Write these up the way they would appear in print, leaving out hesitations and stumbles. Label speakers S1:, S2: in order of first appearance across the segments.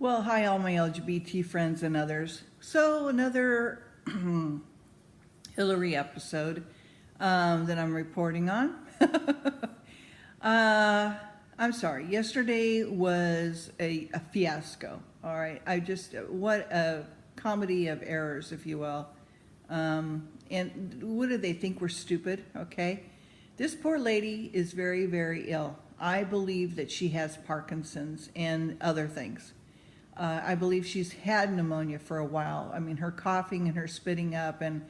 S1: Well, hi, all my LGBT friends and others. So, another Hillary episode that I'm reporting on. uh, I'm sorry. Yesterday was a fiasco. All right. What a comedy of errors, if you will. And what do they think we're stupid? Okay. This poor lady is very, very ill. I believe that she has Parkinson's and other things. I believe she's had pneumonia for a while. I mean, her coughing and her spitting up, and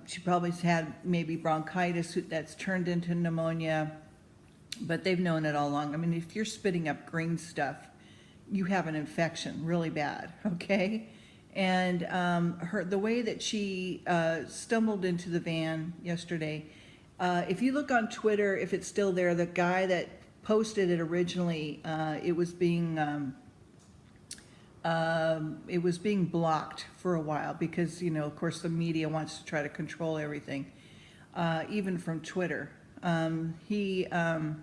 S1: she probably's had maybe bronchitis that's turned into pneumonia, but they've known it all along. I mean, if you're spitting up green stuff, you have an infection really bad, okay? And the way that she stumbled into the van yesterday, if you look on Twitter, if it's still there, the guy that posted it originally, it was being blocked for a while because, of course, the media wants to try to control everything, even from Twitter. He had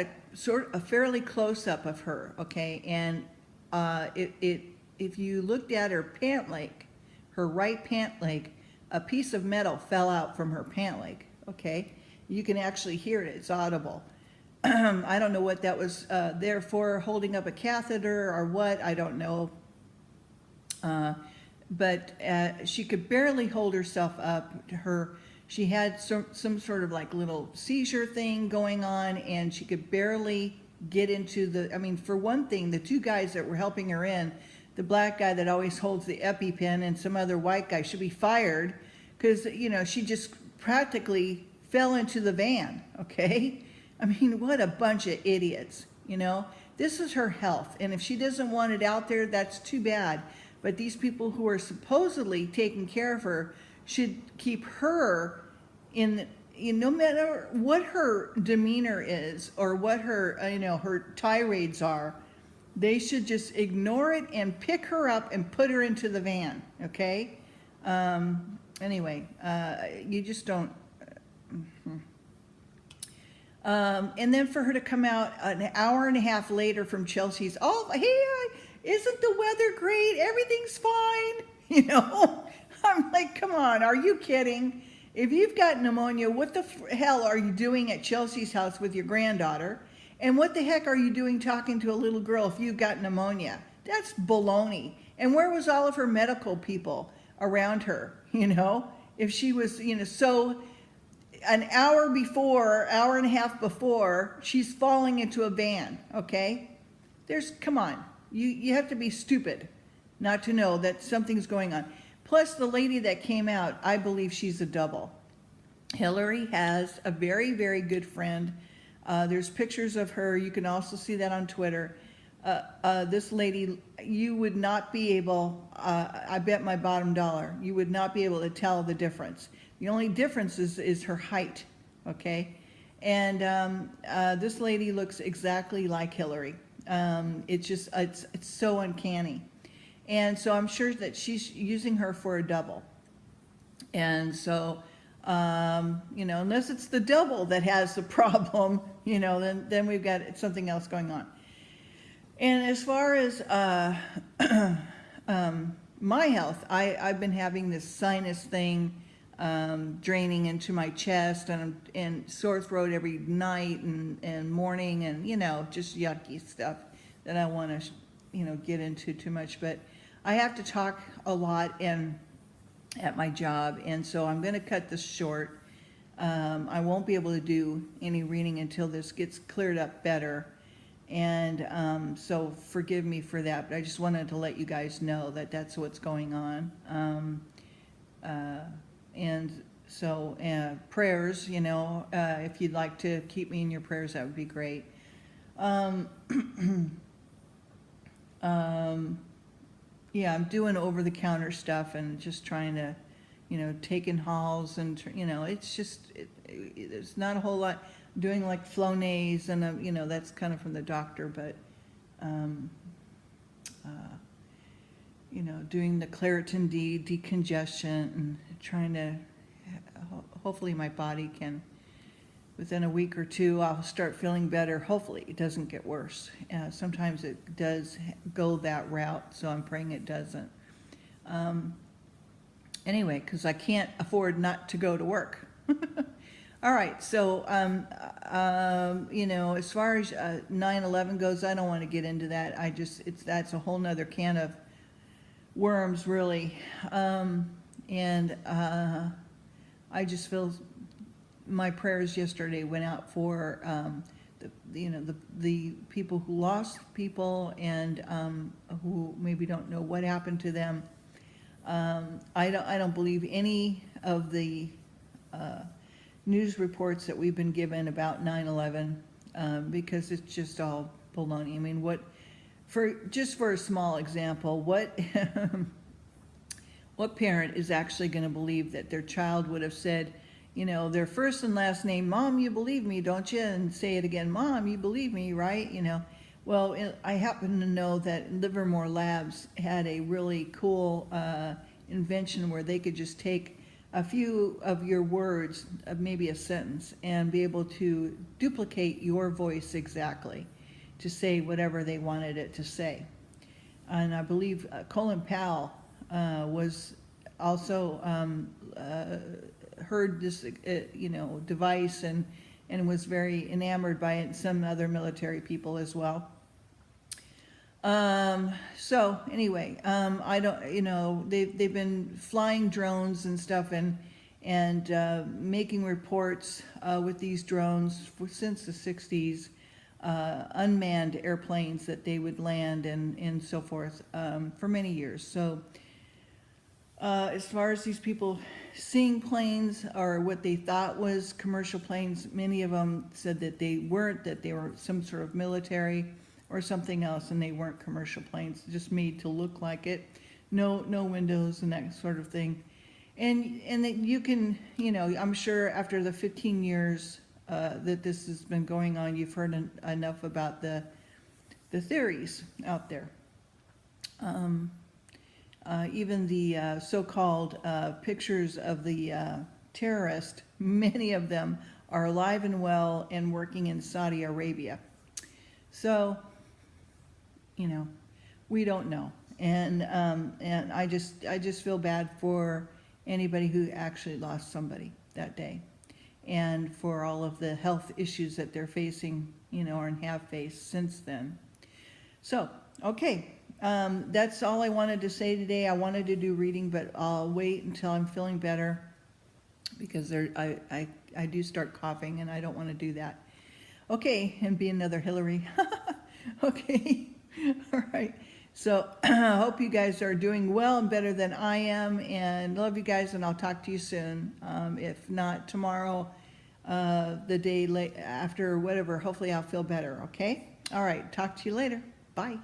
S1: a fairly close up of her, okay, and if you looked at her pant leg, her right pant leg, a piece of metal fell out from her pant leg, okay. You can actually hear it; it's audible. I don't know what that was there for, holding up a catheter or what, I don't know. But she could barely hold herself up. She had some sort of like little seizure thing going on, and she could barely get into I mean, for one thing, the two guys that were helping her in, the black guy that always holds the EpiPen and some other white guy, should be fired because, she just practically fell into the van, okay? I mean, what a bunch of idiots, This is her health, and if she doesn't want it out there, that's too bad. But these people who are supposedly taking care of her should keep her in, no matter what her demeanor is or what her, her tirades are, they should just ignore it and pick her up and put her into the van, okay? Anyway, you just don't... and then for her to come out an hour and a half later from Chelsea's, oh, hey, isn't the weather great? Everything's fine. I'm like, come on, are you kidding? If you've got pneumonia, what the hell are you doing at Chelsea's house with your granddaughter? And what the heck are you doing talking to a little girl if you've got pneumonia? That's baloney. And where was all of her medical people around her, If she was, so an hour and a half before, she's falling into a van, okay? Come on, you have to be stupid not to know that something's going on. Plus, the lady that came out, I believe she's a double. Hillary has a very, very good friend. There's pictures of her. You can also see that on Twitter. This lady, you would not be able, I bet my bottom dollar, you would not be able to tell the difference. The only difference is her height, okay? And this lady looks exactly like Hillary. It's so uncanny. And so I'm sure that she's using her for a double. And so, unless it's the double that has the problem, then we've got something else going on. And as far as my health, I've been having this sinus thing draining into my chest and sore throat every night and morning, and just yucky stuff that I want to get into too much. But I have to talk a lot and at my job, and so I'm going to cut this short. I won't be able to do any reading until this gets cleared up better, and so forgive me for that, but I just wanted to let you guys know that that's what's going on. And so prayers, if you'd like to keep me in your prayers, that would be great. Yeah, I'm doing over-the-counter stuff and just trying to, taking halls and, it's just, there's not a whole lot. I'm doing like Flonase and, that's kind of from the doctor, but, doing the Claritin D, decongestion, and trying to, hopefully my body can within a week or two, I'll start feeling better. Hopefully it doesn't get worse. Sometimes it does go that route, so I'm praying it doesn't. Anyway, because I can't afford not to go to work. All right, so, you know, as far as 9/11 goes, I don't want to get into that. That's a whole nother can of worms, really. I just feel my prayers yesterday went out for the people who lost people and who maybe don't know what happened to them. I don't believe any of the news reports that we've been given about 9/11 because it's just all baloney. I mean, just for a small example, what what parent is actually going to believe that their child would have said, you know, their first and last name, "Mom, you believe me, don't you?" And say it again, "Mom, you believe me, right?" You know. Well, I happen to know that Livermore Labs had a really cool invention where they could just take a few of your words, maybe a sentence, and be able to duplicate your voice exactly to say whatever they wanted it to say. And I believe Colin Powell was also heard this device and was very enamored by it, and some other military people as well. So anyway, I don't, you know, they've been flying drones and stuff and making reports with these drones since the 60s, unmanned airplanes that they would land and so forth for many years. So as far as these people seeing planes or what they thought was commercial planes, many of them said that they weren't, that they were some sort of military or something else, and they weren't commercial planes, just made to look like it. No windows and that sort of thing. And that you can, you know, I'm sure after the 15 years that this has been going on, you've heard enough about the theories out there. Even the so-called pictures of the terrorist, many of them are alive and well and working in Saudi Arabia. So, you know, we don't know, and I just feel bad for anybody who actually lost somebody that day, and for all of the health issues that they're facing, you know, or have faced since then. So, okay, that's all I wanted to say today. I wanted to do reading, but I'll wait until I'm feeling better because I do start coughing, and I don't want to do that. Okay, and be another Hillary. Okay, all right. So I hope you guys are doing well and better than I am, and love you guys, and I'll talk to you soon. If not tomorrow, the day after, whatever, hopefully I'll feel better, okay? All right, talk to you later. Bye.